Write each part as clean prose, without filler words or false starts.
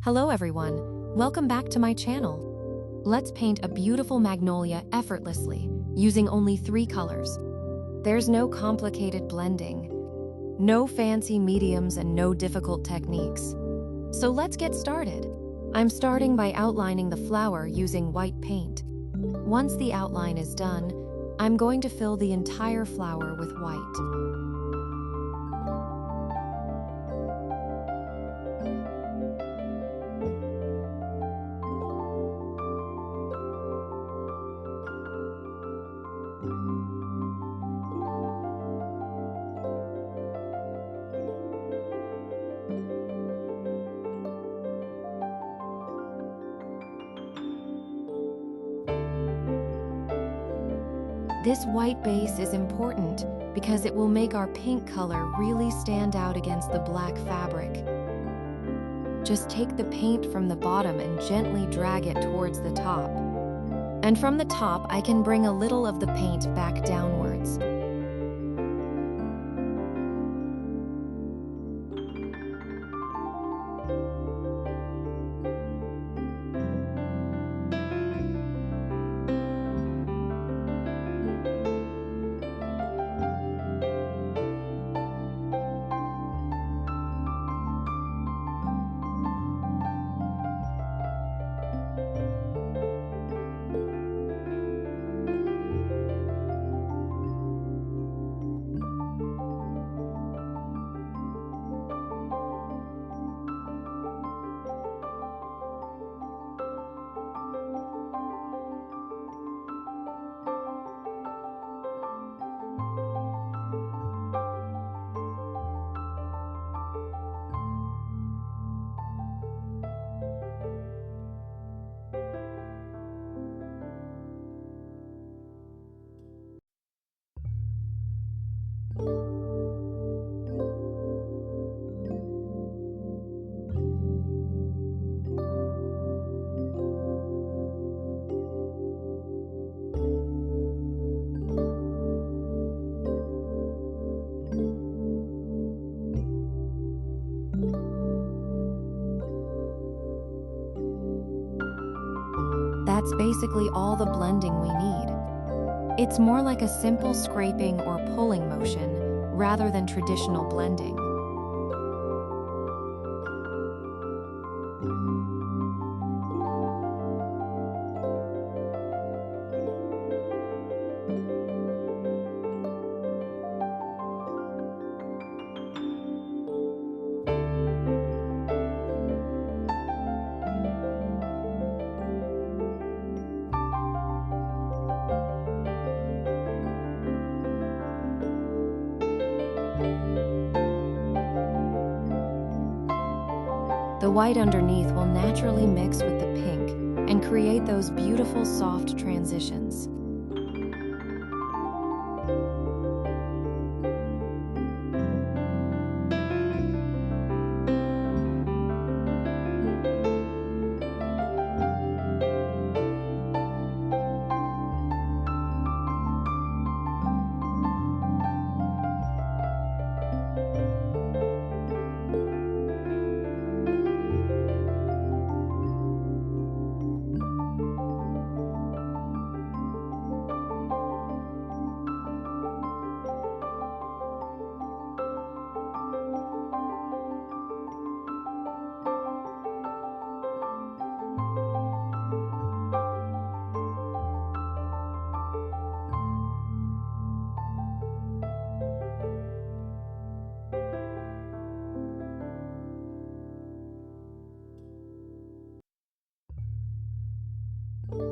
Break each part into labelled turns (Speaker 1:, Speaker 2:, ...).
Speaker 1: Hello everyone, welcome back to my channel. Let's paint a beautiful magnolia effortlessly, using only 3 colors. There's no complicated blending, no fancy mediums and no difficult techniques. So let's get started. I'm starting by outlining the flower using white paint. Once the outline is done, I'm going to fill the entire flower with white. This white base is important because it will make our pink color really stand out against the black fabric. Just take the paint from the bottom and gently drag it towards the top. And from the top, I can bring a little of the paint back downwards. That's basically all the blending we need. It's more like a simple scraping or pulling motion rather than traditional blending. The white underneath will naturally mix with the pink and create those beautiful soft transitions.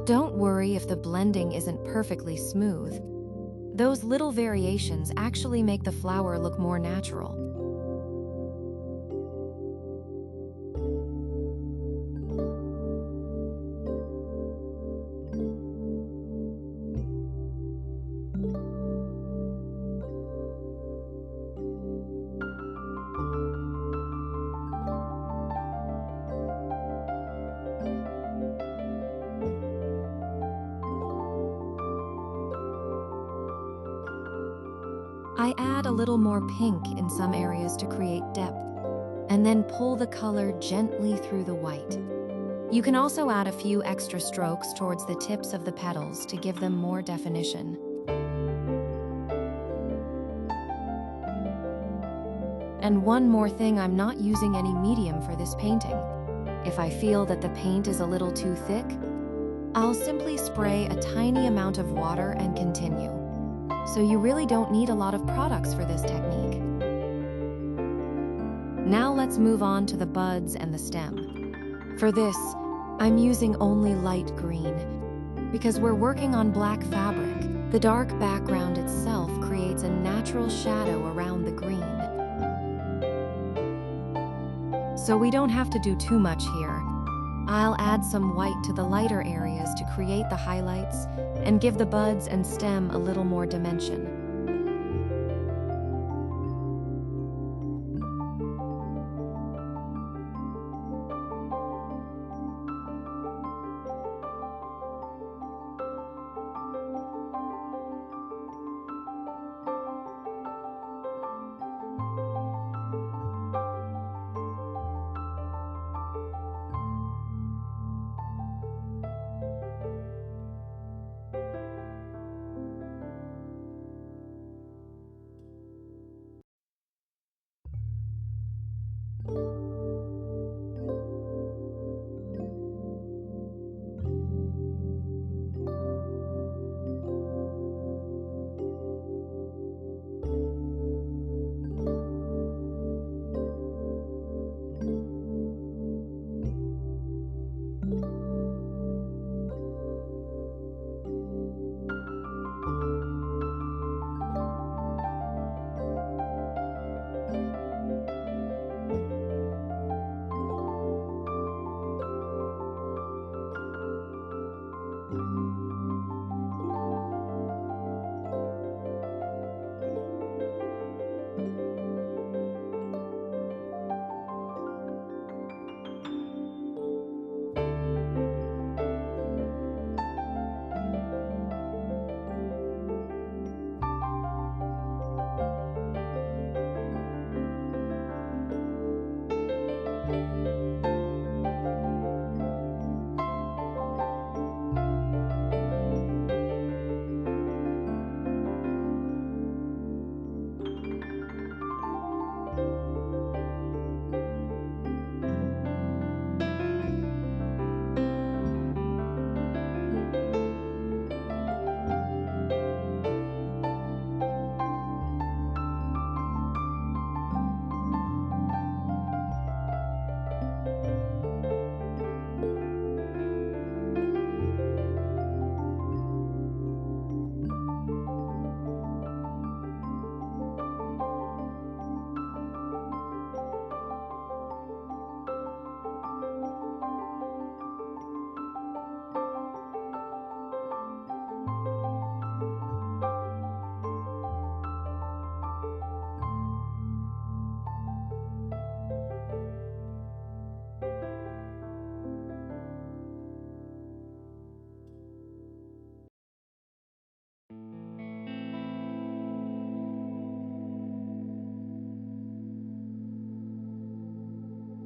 Speaker 1: Don't worry if the blending isn't perfectly smooth. Those little variations actually make the flower look more natural. I add a little more pink in some areas to create depth, and then pull the color gently through the white. You can also add a few extra strokes towards the tips of the petals to give them more definition. And one more thing, I'm not using any medium for this painting. If I feel that the paint is a little too thick, I'll simply spray a tiny amount of water and continue. So you really don't need a lot of products for this technique. Now let's move on to the buds and the stem. For this, I'm using only light green because we're working on black fabric. The dark background itself creates a natural shadow around the green. So we don't have to do too much here. I'll add some white to the lighter areas to create the highlights and give the buds and stem a little more dimension.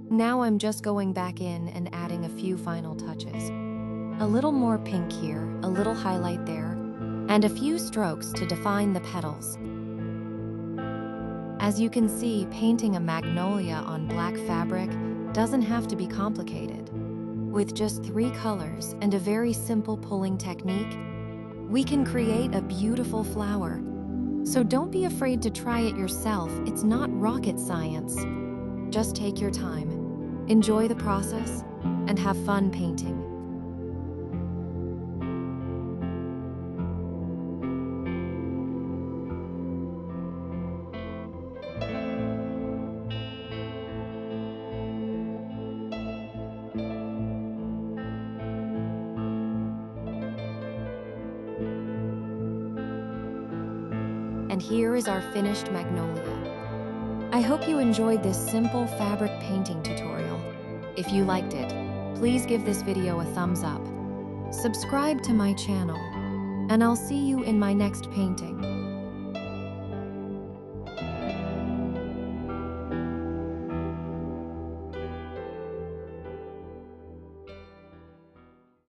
Speaker 1: Now I'm just going back in and adding a few final touches. A little more pink here, a little highlight there, and a few strokes to define the petals. As you can see, painting a magnolia on black fabric doesn't have to be complicated. With just 3 colors and a very simple pulling technique, we can create a beautiful flower. So don't be afraid to try it yourself. It's not rocket science. Just take your time, enjoy the process, and have fun painting. And here is our finished magnolia. I hope you enjoyed this simple fabric painting tutorial. If you liked it, please give this video a thumbs up. Subscribe to my channel, and I'll see you in my next painting.